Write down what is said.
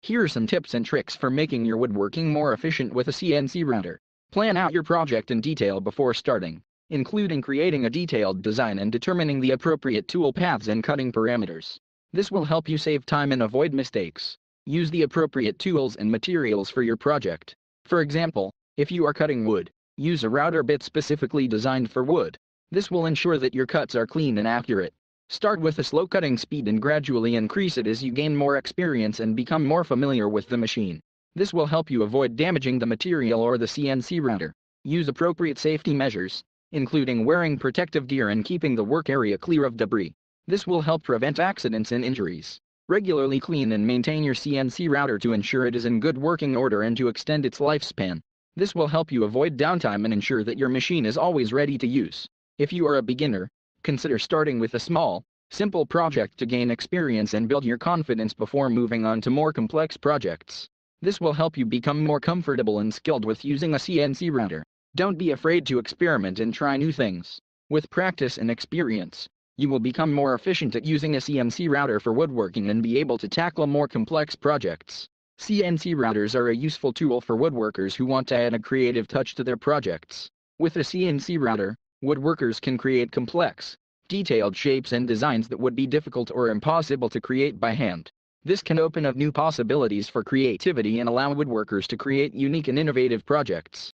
Here are some tips and tricks for making your woodworking more efficient with a CNC router. Plan out your project in detail before starting, including creating a detailed design and determining the appropriate tool paths and cutting parameters. This will help you save time and avoid mistakes. Use the appropriate tools and materials for your project. For example, if you are cutting wood, use a router bit specifically designed for wood. This will ensure that your cuts are clean and accurate. Start with a slow cutting speed and gradually increase it as you gain more experience and become more familiar with the machine. This will help you avoid damaging the material or the CNC router. Use appropriate safety measures, including wearing protective gear and keeping the work area clear of debris. This will help prevent accidents and injuries. Regularly clean and maintain your CNC router to ensure it is in good working order and to extend its lifespan. This will help you avoid downtime and ensure that your machine is always ready to use. If you are a beginner, consider starting with a small, simple project to gain experience and build your confidence before moving on to more complex projects. This will help you become more comfortable and skilled with using a CNC router. Don't be afraid to experiment and try new things. With practice and experience, you will become more efficient at using a CNC router for woodworking and be able to tackle more complex projects. CNC routers are a useful tool for woodworkers who want to add a creative touch to their projects. With a CNC router, woodworkers can create complex, detailed shapes and designs that would be difficult or impossible to create by hand. This can open up new possibilities for creativity and allow woodworkers to create unique and innovative projects.